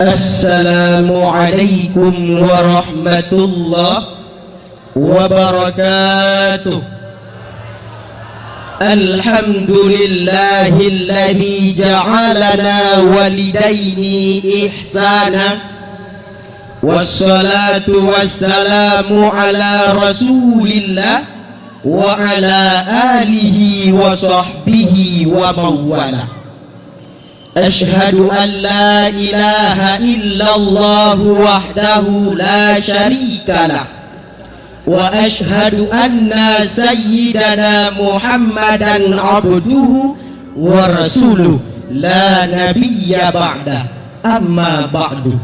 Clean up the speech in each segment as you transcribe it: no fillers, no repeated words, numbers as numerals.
Assalamualaikum warahmatullahi wabarakatuh. Alhamdulillahilladzi ja'alana walidaini ihsana. Wassalatu wassalamu ala rasulillah wa ala alihi wa sahbihi wa mawala. Ashhadu an la ilaha illallah wahdahu la syarika lah, wa ashhadu anna sayyidana Muhammadan abduhu wa rasuluh la nabiyya ba'da, amma ba'du.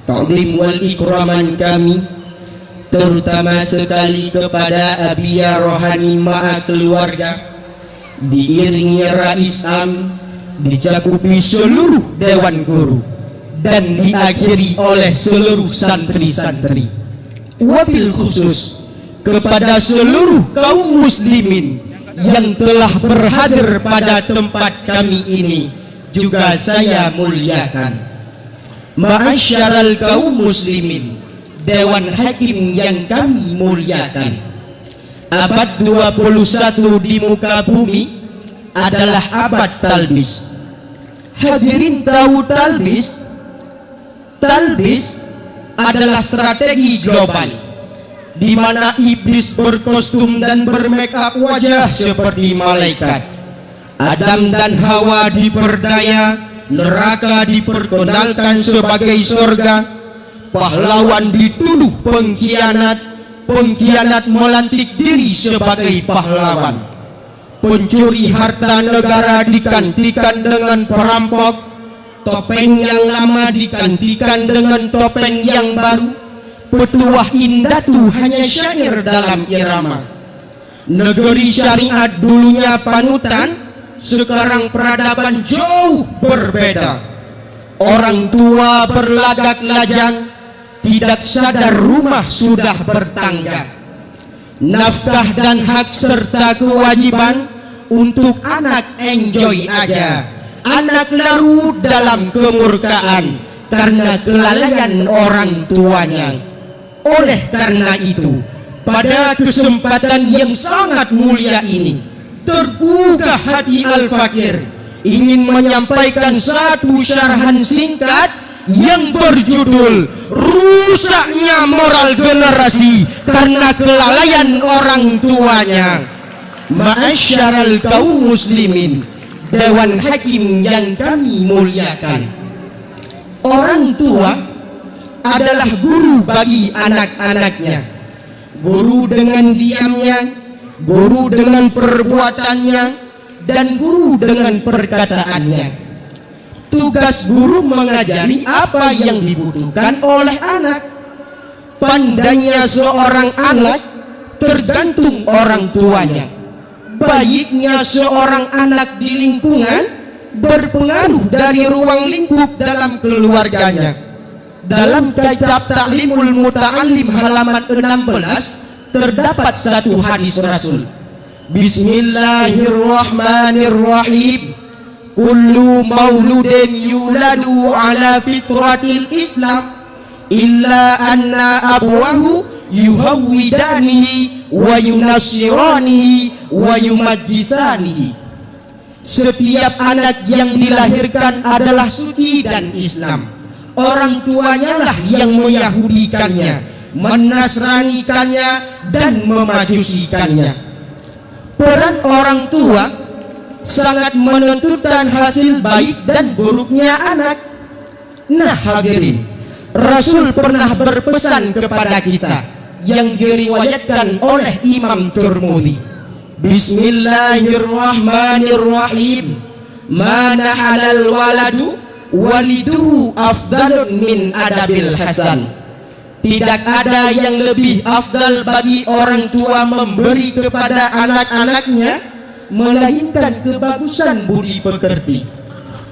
Ta'zim wal ikraman kami terutama sekali kepada Abiyah Rohani Ma'a Keluarga, diiringi Rais Am, dicakupi seluruh Dewan Guru, dan diakhiri oleh seluruh santri-santri, wabil khusus kepada seluruh kaum muslimin yang telah berhadir pada tempat kami ini juga saya muliakan. Ma'asyaral kaum muslimin, Dewan Hakim yang kami muliakan, abad 21 di muka bumi adalah abad talbis. Hadirin tahu talbis? Talbis adalah strategi global di mana iblis berkostum dan bermakeup wajah seperti malaikat. Adam dan Hawa diperdaya, neraka diperkenalkan sebagai surga, pahlawan dituduh pengkhianat, pengkhianat melantik diri sebagai pahlawan, pencuri harta negara digantikan dengan perampok, topeng yang lama digantikan dengan topeng yang baru, petuah indatu hanya syair dalam irama. Negeri syariat dulunya panutan, sekarang peradaban jauh berbeda. Orang tua berlagak lajang, tidak sadar rumah sudah bertangga. Nafkah dan hak serta kewajiban untuk anak enjoy aja. Anak larut dalam kemurkaan karena kelalaian orang tuanya. Oleh karena itu, pada kesempatan yang sangat mulia ini, tergugah hati Al-Fakir ingin menyampaikan satu syarahan singkat yang berjudul rusaknya moral generasi karena kelalaian orang tuanya. Ma'asyaral kaum muslimin, Dewan Hakim yang kami muliakan, orang tua adalah guru bagi anak-anaknya. Guru dengan diamnya, guru dengan perbuatannya, dan guru dengan perkataannya. Tugas guru mengajari apa yang dibutuhkan oleh anak. Pandainya seorang anak tergantung orang tuanya. Baiknya seorang anak di lingkungan berpengaruh dari ruang lingkup dalam keluarganya. Dalam kitab Ta'limul Muta'allim halaman 16 terdapat satu hadis Rasul. Bismillahirrahmanirrahim. Kullu mauludin yuladu ala fitratil Islam illa anna abwahu yuhawwidanihi wa yunassiranihi wa yumajjisanihi. Setiap anak yang dilahirkan adalah suci dan Islam. Orang tuanya lah yang meyahudikannya, menasranikannya, dan memajusikannya. Peran orang tua sangat menentukan hasil baik dan buruknya anak. Nah hadirin, Rasul pernah berpesan kepada kita yang diriwayatkan oleh Imam Tirmidzi. Bismillahirrahmanirrahim. Mana halal waladu waliduhu afdalun min adabil hasan. Tidak ada yang lebih afdal bagi orang tua memberi kepada anak-anaknya melainkan kebagusan budi pekerti.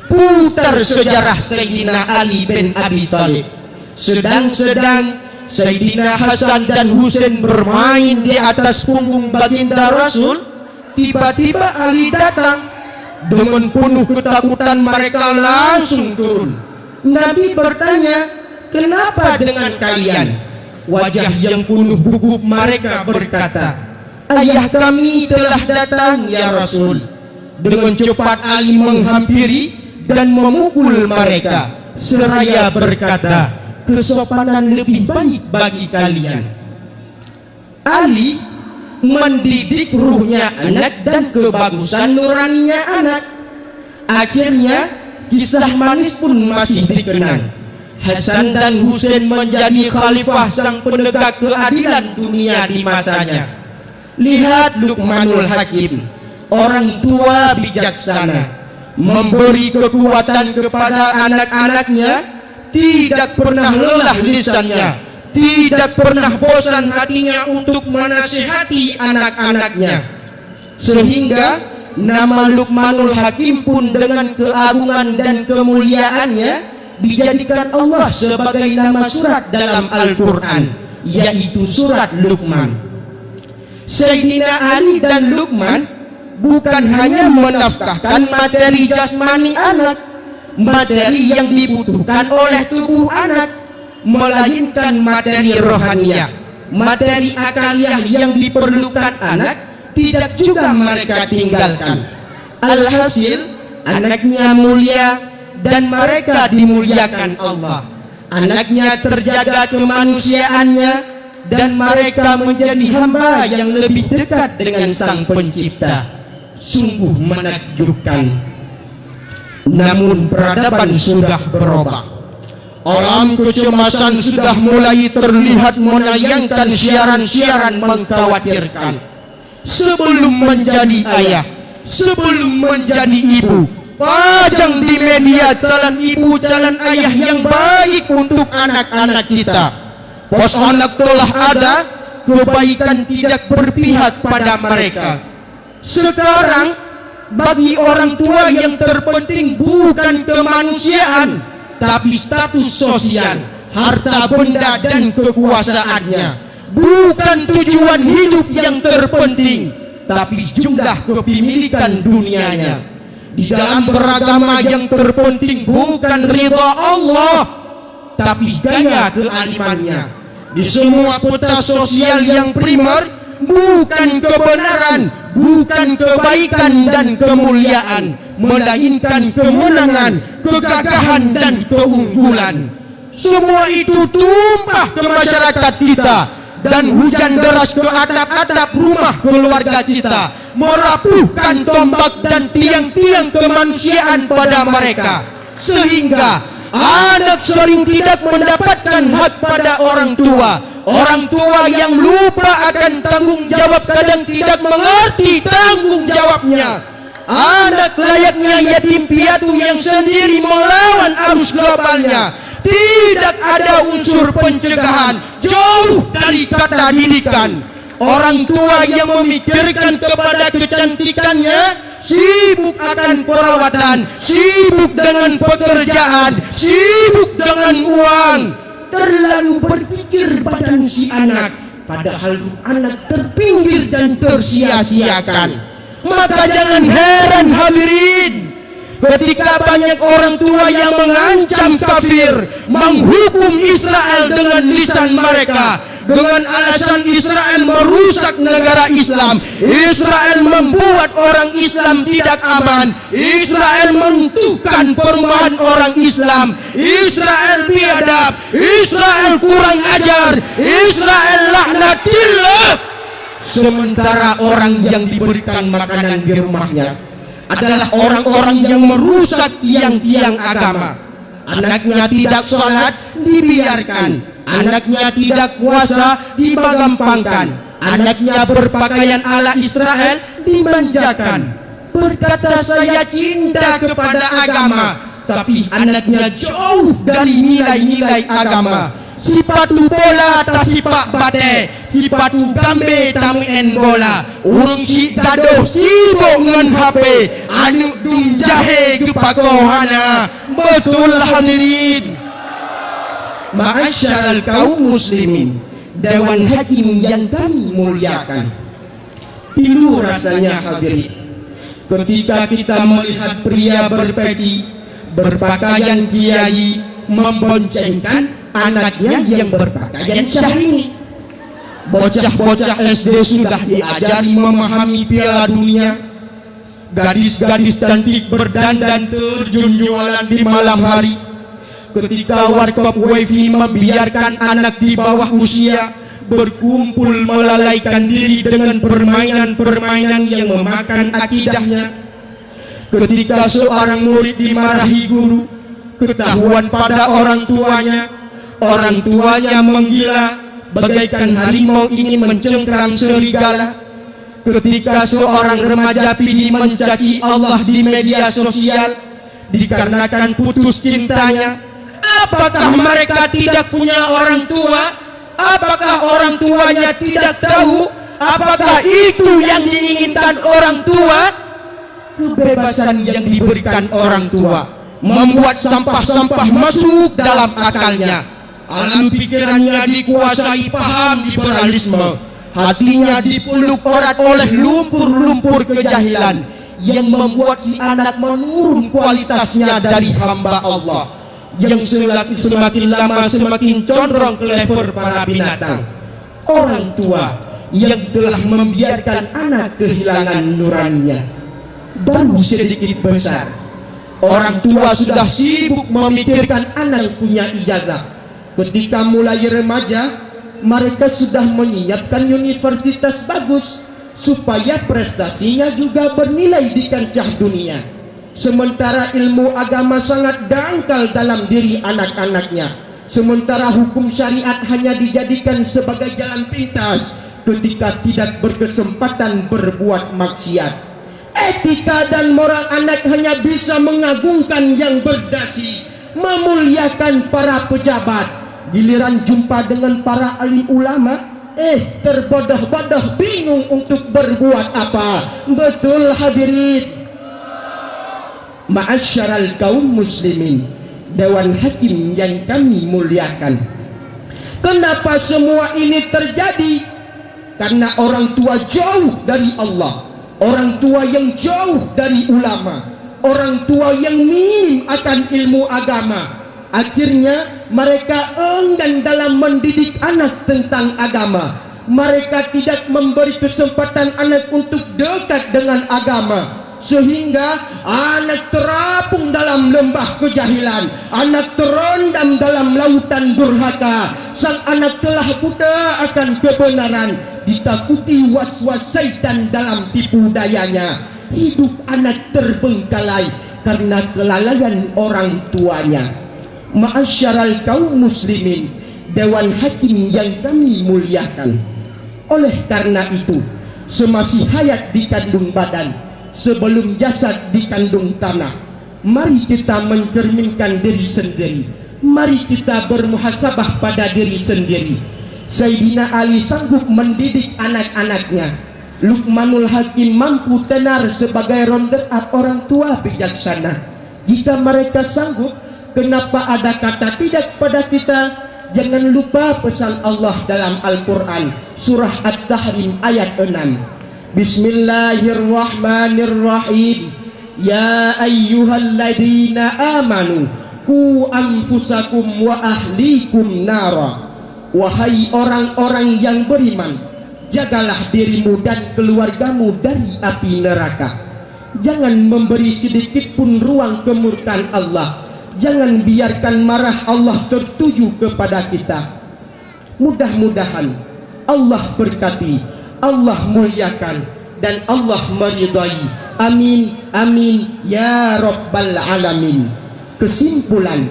Putar sejarah Sayyidina Ali bin Abi Thalib. Sedang-sedang Sayyidina Hasan dan Husain bermain di atas punggung baginda Rasul, tiba-tiba Ali datang. Dengan penuh ketakutan mereka langsung turun. Nabi bertanya, kenapa dengan kalian? Wajah yang penuh gugup mereka berkata, ayah kami telah datang ya Rasul. Dengan cepat Ali menghampiri dan memukul mereka seraya berkata, kesopanan lebih baik bagi kalian. Ali mendidik ruhnya anak dan kebagusan nuraninya anak. Akhirnya kisah manis pun masih dikenang. Hasan dan Husain menjadi khalifah sang penegak keadilan dunia di masanya. Lihat Luqmanul Hakim, orang tua bijaksana, memberi kekuatan kepada anak-anaknya, tidak pernah lelah lisannya, tidak pernah bosan hatinya untuk menasihati anak-anaknya, sehingga nama Luqmanul Hakim pun dengan keagungan dan kemuliaannya dijadikan Allah sebagai nama surat dalam Al-Quran, yaitu surat Luqman. Sayyidina Ali dan Luqman bukan hanya menafkahkan materi jasmani anak, materi yang dibutuhkan oleh tubuh anak, melainkan materi rohaniah, materi akaliah yang diperlukan anak tidak juga mereka tinggalkan. Alhasil anaknya mulia dan mereka dimuliakan Allah. Anaknya terjaga kemanusiaannya dan mereka menjadi hamba yang lebih dekat dengan Sang Pencipta. Sungguh menakjubkan. Namun peradaban sudah berubah. Alam kecemasan sudah mulai terlihat menayangkan siaran-siaran mengkhawatirkan. Sebelum menjadi ayah, sebelum menjadi ibu, pajang di media calon ibu, calon ayah yang baik untuk anak-anak kita. Pos anak telah ada, kebaikan tidak berpihak pada mereka. Sekarang bagi orang tua yang terpenting bukan kemanusiaan, tapi status sosial, harta benda dan kekuasaannya. Bukan tujuan hidup yang terpenting, tapi jumlah kepemilikan dunianya. Di dalam beragama yang terpenting bukan ridha Allah, tapi gaya kealimannya. Di semua peta sosial yang primer bukan kebenaran, bukan kebaikan dan kemuliaan, melainkan kemenangan, kegagahan dan keunggulan. Semua itu tumpah ke masyarakat kita, dan hujan deras ke atap-atap rumah keluarga kita, merapuhkan tombak dan tiang-tiang kemanusiaan pada mereka, sehingga anak sering tidak mendapatkan hak pada orang tua. Orang tua yang lupa akan tanggung jawab kadang tidak mengerti tanggung jawabnya. Anak layaknya yatim piatu yang sendiri melawan arus globalnya. Tidak ada unsur pencegahan, jauh dari kata didikan. Orang tua yang memikirkan kepada kecantikannya, sibuk akan perawatan, sibuk dengan pekerjaan, sibuk dengan uang. Terlalu berpikir badan si anak, padahal anak terpinggir dan tersia-siakan. Maka jangan heran hadirin, ketika banyak orang tua yang mengancam kafir, menghukum Israel dengan lisan mereka, dengan alasan Israel merusak negara Islam, Israel membuat orang Islam tidak aman, Israel menentukan perumahan orang Islam, Israel biadab, Israel kurang ajar, Israel laknatillah. Sementara orang yang diberikan makanan di rumahnya adalah orang-orang yang merusak tiang-tiang agama. Anaknya tidak sholat, dibiarkan. Anaknya tidak puasa, dibagampangkan. Anaknya berpakaian ala Israel, dimanjakan. Berkata saya cinta kepada agama, tapi anaknya jauh dari nilai-nilai agama. Sipatu bola tak sipak bate, sipatu gambe tamu en bola. Urung si gadoh sibuk ngan HP, anu dum jahe kepakohana. Betul hadirin. Ma'asyiral kaum muslimin, Dewan Hakim yang kami muliakan. Pilu rasanya hadirin ketika kita melihat pria berpeci, berpakaian kiai, memboncengkan anaknya yang berpakaian syahrini. Bocah-bocah SD sudah diajari memahami Piala Dunia. Gadis-gadis cantik berdandan terjun jualan di malam hari. Ketika warkop wifi membiarkan anak di bawah usia berkumpul melalaikan diri dengan permainan-permainan yang memakan akidahnya. Ketika seorang murid dimarahi guru, ketahuan pada orang tuanya menggila bagaikan harimau ingin mencengkram serigala. Ketika seorang remaja pilih mencaci Allah di media sosial dikarenakan putus cintanya, apakah mereka tidak punya orang tua? Apakah orang tuanya tidak tahu? Apakah itu yang diinginkan orang tua? Kebebasan yang diberikan orang tua membuat sampah-sampah masuk dalam akalnya. Alam pikirannya dikuasai paham liberalisme. Hatinya dipeluk erat oleh lumpur-lumpur kejahilan yang membuat si anak menurun kualitasnya dari hamba Allah, yang semakin lama semakin condong ke level para binatang. Orang tua yang telah membiarkan anak kehilangan nuraninya. Baru sedikit besar, orang tua sudah sibuk memikirkan anak punya ijazah. Ketika mulai remaja, mereka sudah menyiapkan universitas bagus supaya prestasinya juga bernilai di kancah dunia. Sementara ilmu agama sangat dangkal dalam diri anak-anaknya. Sementara hukum syariat hanya dijadikan sebagai jalan pintas ketika tidak berkesempatan berbuat maksiat. Etika dan moral anak hanya bisa mengagungkan yang berdasi, memuliakan para pejabat. Giliran jumpa dengan para alim ulama, terbodoh-bodoh bingung untuk berbuat apa. Betul hadirin? Ma'asyaral kaum muslimin, Dewan Hakim yang kami muliakan, kenapa semua ini terjadi? Karena orang tua jauh dari Allah, orang tua yang jauh dari ulama, orang tua yang minim akan ilmu agama. Akhirnya mereka enggan dalam mendidik anak tentang agama. Mereka tidak memberi kesempatan anak untuk dekat dengan agama, sehingga anak terapung dalam lembah kejahilan, anak terendam dalam lautan durhaka. Sang anak telah buta akan kebenaran, ditakuti was-was syaitan dalam tipu dayanya. Hidup anak terbengkalai karena kelalaian orang tuanya. Ma'asyaral kaum muslimin, Dewan Hakim yang kami muliakan, oleh karena itu, semasih hayat dikandung badan, sebelum jasad dikandung tanah, mari kita mencerminkan diri sendiri. Mari kita bermuhasabah pada diri sendiri. Sayyidina Ali sanggup mendidik anak-anaknya. Luqmanul Hakim mampu tenar sebagai runner-up orang tua bijaksana. Jika mereka sanggup, kenapa ada kata tidak pada kita? Jangan lupa pesan Allah dalam Al-Quran, surah At-Tahrim ayat 6. Bismillahirrahmanirrahim. Ya ayyuhalladzina amanu qu anfusakum wa ahlikum nara. Wahai orang-orang yang beriman, jagalah dirimu dan keluargamu dari api neraka. Jangan memberi sedikit pun ruang kemurkaan Allah. Jangan biarkan marah Allah tertuju kepada kita. Mudah-mudahan Allah berkati, Allah muliakan, dan Allah meridai. Amin, amin, ya Rabbal Alamin. Kesimpulan,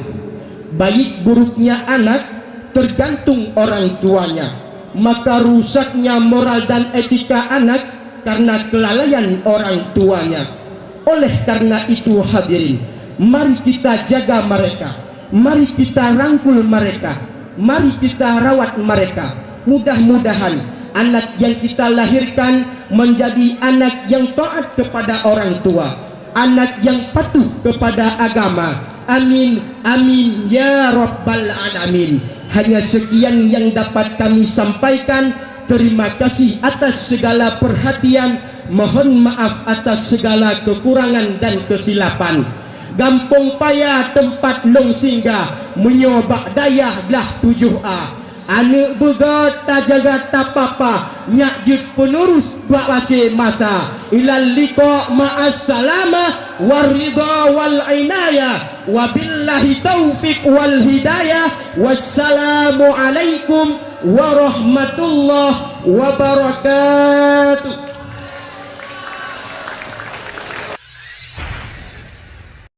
baik buruknya anak tergantung orang tuanya. Maka rusaknya moral dan etika anak karena kelalaian orang tuanya. Oleh karena itu hadirin, mari kita jaga mereka, mari kita rangkul mereka, mari kita rawat mereka. Mudah-mudahan anak yang kita lahirkan menjadi anak yang taat kepada orang tua, anak yang patuh kepada agama. Amin, amin, ya Rabbal Alamin. Hanya sekian yang dapat kami sampaikan. Terima kasih atas segala perhatian. Mohon maaf atas segala kekurangan dan kesilapan. Gampong Paya tempat long singgah, menyobak dayah belah 7A. Anak begat tak jaga tak apa-apa, nyak jut penurus buat wasi masa. Ilal liqa ma'as salamah waridha wal inayah, wabillahi taufiq wal hidayah. Wassalamu alaikum warahmatullahi wabarakatuh.